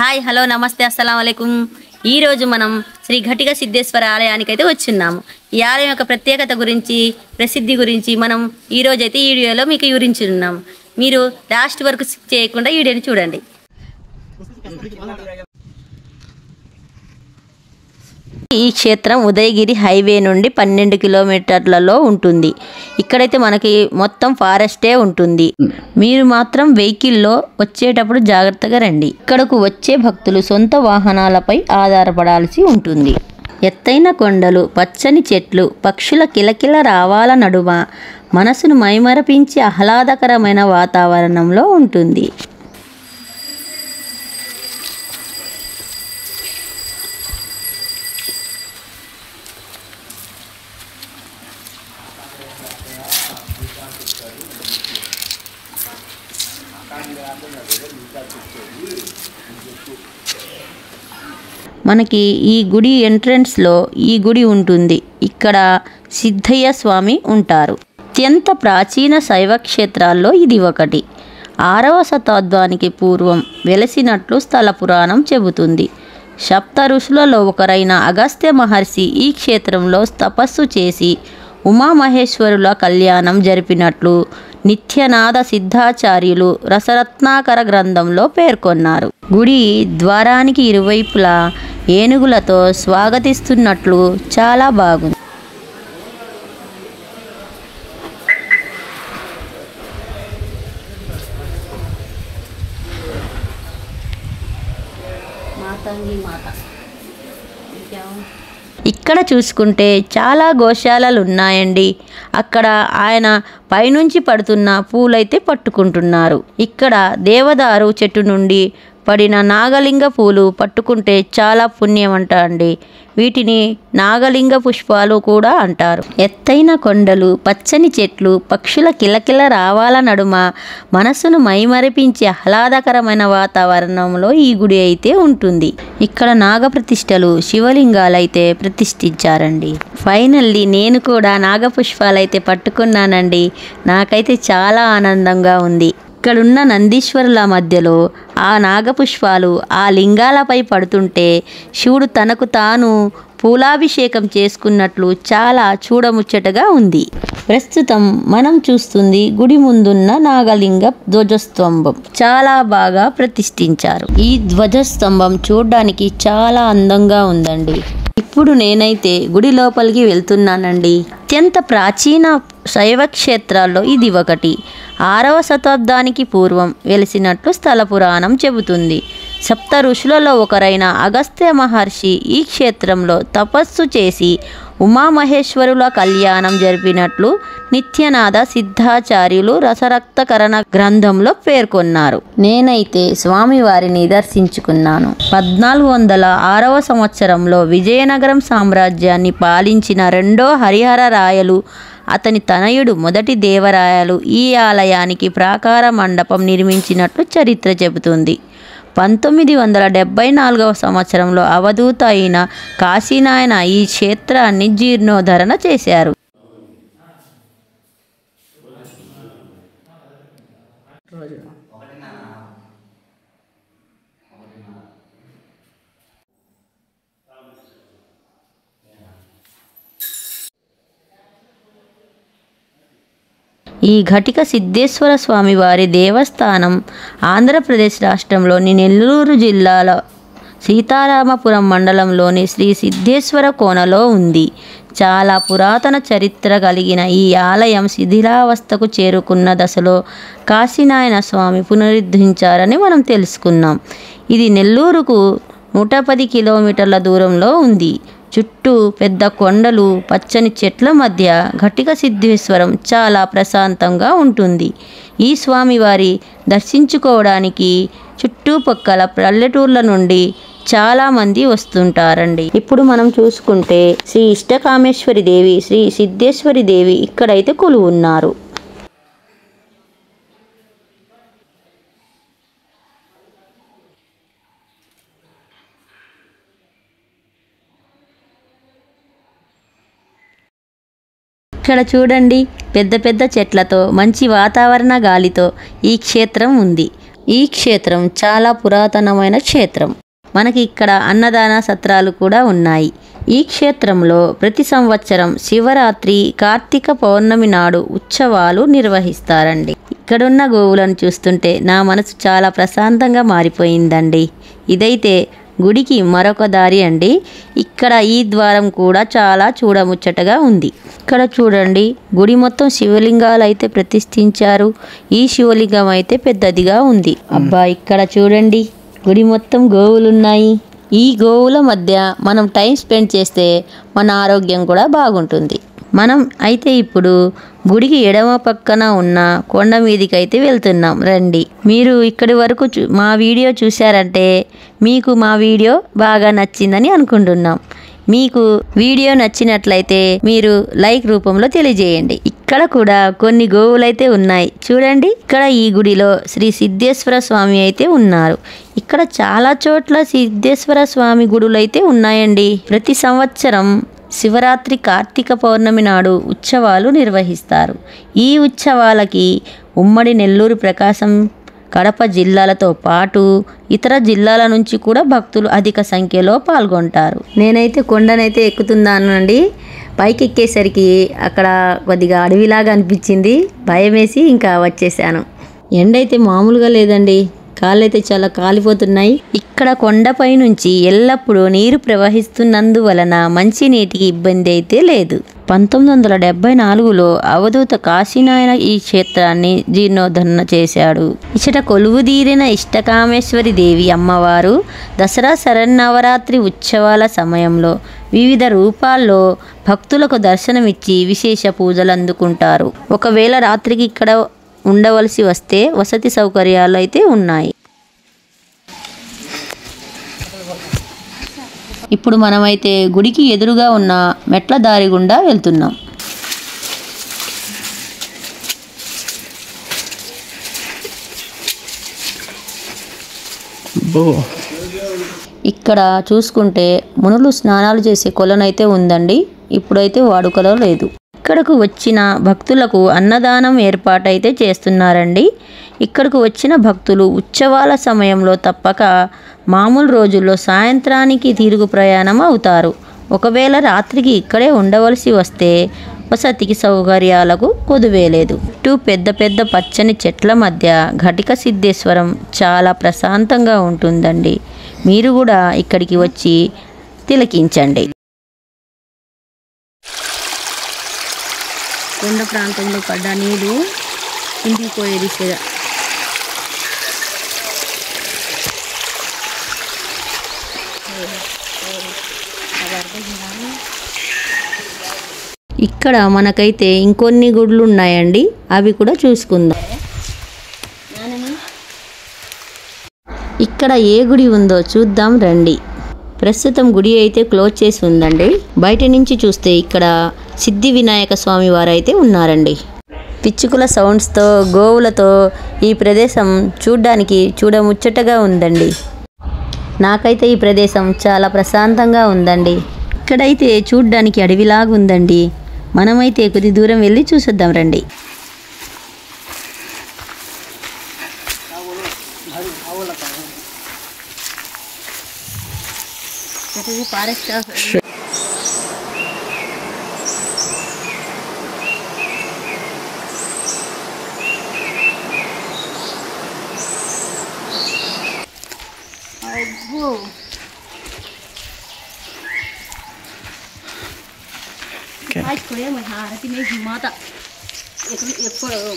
Hi hello నమస్తే అస్సలం వాలేకుం। ఈ రోజు మనం శ్రీ ఘటిక సిద్ధేశ్వర ఆలయానికి అయితే వచ్చున్నాము। ఈ ఆలయం యొక్క ప్రత్యేకత గురించి ప్రసిద్ధి గురించి మనం ఈ రోజు అయితే ఈ వీడియోలో మీకు వివరించున్నాము। మీరు లాస్ట్ వరకు స్కిప్ చేయకుండా ఈ వీడియోని చూడండి। ఈ క్షేత్రం ఉదయగిరి హైవే నుండి 12 కిలోమీటర్లలో ఉంటుంది। ఇక్కడైతే మనకి మొత్తం ఫారెస్టే ఉంటుంది। మీరు మాత్రం వెహికల్లో వచ్చేటప్పుడు జాగ్రత్తగా రండి। ఇక్కడకు వచ్చే భక్తులు సొంత వాహనాలపై ఆధారపడాల్సి ఉంటుంది। ఎత్తైన కొండలు, పచ్చని చెట్లు, పక్షుల కిలకిల రావాల నడుమ మనసును మైమరపించి ఆహ్లాదకరమైన వాతావరణంలో ఉంటుంది। మనకి ఈ గుడి ఎంట్రన్స్లో ఈ గుడి ఉంటుంది। ఇక్కడ సిద్ధయ్య స్వామి ఉంటారు। అత్యంత ప్రాచీన శైవ క్షేత్రాల్లో ఇది ఒకటి। 6వ శతాబ్దానికి పూర్వం వెలసినట్లు స్థల పురాణం చెబుతుంది। సప్త ఋషులలో ఒకరైన అగస్త్య మహర్షి ఈ క్షేత్రంలో తపస్సు చేసి ఉమామహేశ్వరుల కళ్యాణం జరిపినట్లు నిత్యనాద సిద్ధాచార్యులు రసరత్నాకర గ్రంథంలో పేర్కొన్నారు। గుడి ద్వారానికి ఇరువైపులా ఏనుగులతో స్వాగతిస్తున్నట్లు చాలా బాగుంది। ఇక్కడ చూసుకుంటే చాలా గోశాలలు ఉన్నాయండి। అక్కడ ఆయన పైనుంచి పడుతున్న పూలైతే పట్టుకుంటున్నారు। ఇక్కడ దేవదారు చెట్టు నుండి పడిన నాగలింగ పూలు పట్టుకుంటే చాలా పుణ్యం అంట అండి। వీటిని నాగలింగ పుష్పాలు కూడా అంటారు। ఎత్తైన కొండలు, పచ్చని చెట్లు, పక్షుల కిలకిల రావాల నడుమ మనసును మైమరిపించే ఆహ్లాదకరమైన వాతావరణంలో ఈ గుడి అయితే ఉంటుంది। ఇక్కడ నాగప్రతిష్టలు, శివలింగాలైతే ప్రతిష్ఠించారండి। ఫైనల్లీ నేను కూడా నాగపుష్పాలైతే పట్టుకున్నానండి। నాకైతే చాలా ఆనందంగా ఉంది। ఇక్కడున్న నందీశ్వరుల మధ్యలో ఆ నాగపుష్పాలు ఆ లింగాలపై పడుతుంటే శివుడు తనకు తాను పూలాభిషేకం చేసుకున్నట్లు చాలా చూడముచ్చటగా ఉంది। ప్రస్తుతం మనం చూస్తుంది గుడి ముందున్న నాగలింగ ధ్వజస్తంభం చాలా బాగా ప్రతిష్ఠించారు। ఈ ధ్వజస్తంభం చూడడానికి చాలా అందంగా ఉందండి। ఇప్పుడు నేనైతే గుడి లోపలికి వెళ్తున్నానండి। అత్యంత ప్రాచీన శైవ క్షేత్రాల్లో ఇది ఒకటి। 6వ శతాబ్దానికి పూర్వం వెలిసినట్లు స్థల పురాణం చెబుతుంది। సప్త ఋషులలో ఒకరైన అగస్త్య మహర్షి ఈ క్షేత్రంలో తపస్సు చేసి ఉమామహేశ్వరుల కళ్యాణం జరిపినట్లు నిత్యనాద సిద్ధాచార్యులు రసరక్తకరణ గ్రంథంలో పేర్కొన్నారు। నేనైతే స్వామివారిని దర్శించుకున్నాను। 1406వ సంవత్సరంలో విజయనగరం సామ్రాజ్యాన్ని పాలించిన రెండో హరిహర రాయలు అతని తనయుడు మొదటి దేవరాయలు ఈ ఆలయానికి ప్రాకార మండపం నిర్మించినట్లు చరిత్ర చెబుతుంది। 1974వ సంవత్సరంలో అవధూత అయిన కాశీనాయన ఈ క్షేత్రాన్ని జీర్ణోద్ధరణ చేశారు। ఈ ఘటిక సిద్ధేశ్వర స్వామి వారి దేవస్థానం ఆంధ్రప్రదేశ్ రాష్ట్రంలోని నెల్లూరు జిల్లాలో సీతారామపురం మండలంలోని శ్రీ సిద్ధేశ్వర కోనలో ఉంది। చాలా పురాతన చరిత్ర కలిగిన ఈ ఆలయం శిథిలావస్థకు చేరుకున్న దశలో కాశీనాయన స్వామి పునరుద్ధరించారని మనం తెలుసుకున్నాం। ఇది నెల్లూరుకు 110 కిలోమీటర్ల దూరంలో ఉంది। చుట్టూ పెద్ద కొండలు, పచ్చని చెట్ల మధ్య ఘటిక సిద్ధేశ్వరం చాలా ప్రశాంతంగా ఉంటుంది। ఈ స్వామివారి దర్శించుకోవడానికి చుట్టుపక్కల పల్లెటూర్ల నుండి చాలా మంది వస్తుంటారండి। ఇప్పుడు మనం చూసుకుంటే శ్రీ ఇష్టకామేశ్వరి దేవి, శ్రీ సిద్ధేశ్వరి దేవి ఇక్కడైతే కొలువున్నారు। ఇక్కడ చూడండి పెద్ద పెద్ద చెట్లతో మంచి వాతావరణ గాలితో ఈ క్షేత్రం ఉంది। ఈ క్షేత్రం చాలా పురాతనమైన క్షేత్రం. మనకి ఇక్కడ అన్నదాన సత్రాలు కూడా ఉన్నాయి. ఈ క్షేత్రంలో ప్రతి సంవత్సరం శివరాత్రి, కార్తీక పౌర్ణమి నాడు ఉత్సవాలు నిర్వహిస్తారండి. ఇక్కడున్న గోవులను చూస్తుంటే నా మనసు చాలా ప్రశాంతంగా మారిపోయిందండి. ఇదైతే గుడికి మరొక దారి అండి. ఇక్కడ ఈ ద్వారం కూడా చాలా చూడముచ్చటగా ఉంది. ఇక్కడ చూడండి, గుడి మొత్తం శివలింగాలు అయితే ప్రతిష్ఠించారు. ఈ శివలింగం అయితే పెద్దదిగా ఉంది. అబ్బా, ఇక్కడ చూడండి, గుడి మొత్తం గోవులున్నాయి. ఈ గోవుల మధ్య మనం టైం స్పెండ్ చేస్తే మన ఆరోగ్యం కూడా బాగుంటుంది. మనం అయితే ఇప్పుడు గుడికి ఎడమ పక్కన ఉన్న కొండ మీదికి అయితే వెళ్తున్నాం. రండి. మీరు ఇక్కడి వరకు మా వీడియో చూశారంటే మీకు మా వీడియో బాగా నచ్చిందని అనుకుంటున్నాం. మీకు వీడియో నచ్చినట్లయితే మీరు లైక్ రూపంలో తెలియజేయండి. ఇక్కడ కూడా కొన్ని గోవులైతే ఉన్నాయి చూడండి. ఇక్కడ ఈ గుడిలో శ్రీ సిద్ధేశ్వర స్వామి అయితే ఉన్నారు. ఇక్కడ చాలా చోట్ల సిద్ధేశ్వర స్వామి గుడులు అయితే ఉన్నాయండి. ప్రతి సంవత్సరం శివరాత్రి, కార్తీక పౌర్ణమి నాడు ఉత్సవాలు నిర్వహిస్తారు. ఈ ఉత్సవాలకి ఉమ్మడి నెల్లూరు, ప్రకాశం, కడప జిల్లాలతో పాటు ఇతర జిల్లాల నుంచి కూడా భక్తులు అధిక సంఖ్యలో పాల్గొంటారు. నేనైతే కొండనైతే ఎక్కుతున్నాను అండి. పైకి ఎక్కేసరికి అక్కడ కొద్దిగా అడవిలాగా అనిపించింది. భయం వేసి ఇంకా వచ్చేసాను. ఎండ అయితే మామూలుగా లేదండి. కాళ్ళైతే చాలా కాలిపోతున్నాయి. ఇక్కడ కొండపై నుంచి ఎల్లప్పుడూ నీరు ప్రవహిస్తున్నందువలన మంచినీటికి ఇబ్బంది అయితే లేదు. 1974లో అవధూత కాశీనాయన ఈ క్షేత్రాన్ని జీర్ణోద్ధరణ చేశాడు. ఇచ్చట కొలువుదీరిన ఇష్టకామేశ్వరి దేవి అమ్మవారు దసరా శరన్నవరాత్రి ఉత్సవాల సమయంలో వివిధ రూపాల్లో భక్తులకు దర్శనమిచ్చి విశేష పూజలు అందుకుంటారు. ఒకవేళ రాత్రికి ఇక్కడ ఉండవలసి వస్తే వసతి సౌకర్యాలు అయితే ఉన్నాయి. ఇప్పుడు మనమైతే గుడికి ఎదురుగా ఉన్న మెట్ల దారి గుండా వెళ్తున్నాం. ఇక్కడ చూసుకుంటే మునులు స్నానాలు చేసే కొలనైతే ఉందండి. ఇప్పుడైతే వాడుకలో లేదు. ఇక్కడకు వచ్చిన భక్తులకు అన్నదానం ఏర్పాటైతే చేస్తున్నారండి. ఇక్కడకు వచ్చిన భక్తులు ఉత్సవాల సమయంలో తప్పక మామూలు రోజుల్లో సాయంత్రానికి తిరుగు ప్రయాణం అవుతారు. ఒకవేళ రాత్రికి ఇక్కడే ఉండవలసి వస్తే వసతికి సౌకర్యాలకు కొదువేలేదు. చుట్టూ పెద్ద పెద్ద పచ్చని చెట్ల మధ్య ఘటిక సిద్ధేశ్వరం చాలా ప్రశాంతంగా ఉంటుందండి. మీరు కూడా ఇక్కడికి వచ్చి తిలకించండి. కొండ ప్రాంతంలో పడ్డ నీరు ఇంటికి పోయేది. ఇక్కడ మనకైతే ఇంకొన్ని గుడులు ఉన్నాయండి. అవి కూడా చూసుకుందాం. ఇక్కడ ఏ గుడి ఉందో చూద్దాం రండి. ప్రస్తుతం గుడి అయితే క్లోజ్ చేసి ఉందండి. బయట నుంచి చూస్తే ఇక్కడ సిద్ధి వినాయక స్వామి వారు అయితే ఉన్నారండి. పిచ్చుకుల సౌండ్స్తో, గోవులతో ఈ ప్రదేశం చూడ్డానికి చూడముచ్చటగా ఉందండి. నాకైతే ఈ ప్రదేశం చాలా ప్రశాంతంగా ఉందండి. ఇక్కడైతే చూడ్డానికి అడవిలాగా ఉందండి. మనమైతే కొద్ది దూరం వెళ్ళి చూసొద్దాం రండి.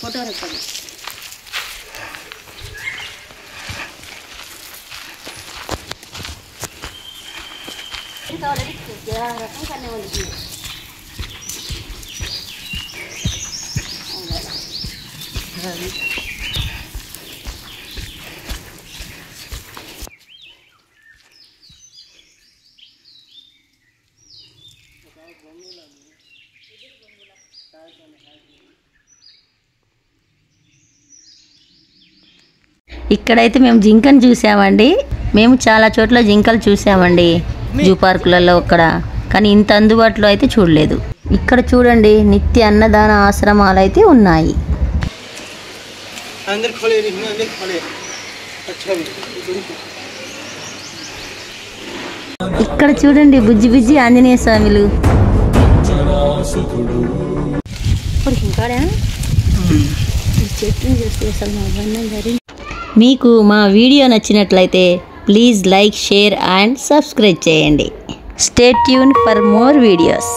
ఫోటో రెక్కలు ఇక్కడైతే మేము జింకను చూసామండి. మేము చాలా చోట్ల జింకలు చూసామండి జూ పార్కులలో అక్కడ, కానీ ఇంత అందుబాటులో అయితే చూడలేదు. ఇక్కడ చూడండి నిత్య అన్నదాన ఆశ్రమాలు అయితే ఉన్నాయి. ఇక్కడ చూడండి బుజ్జి బుజ్జి ఆంజనేయ స్వామిలు. మీకు మా వీడియో నచ్చినట్లయితే please like, share and subscribe చేయండి. Stay tuned for more videos.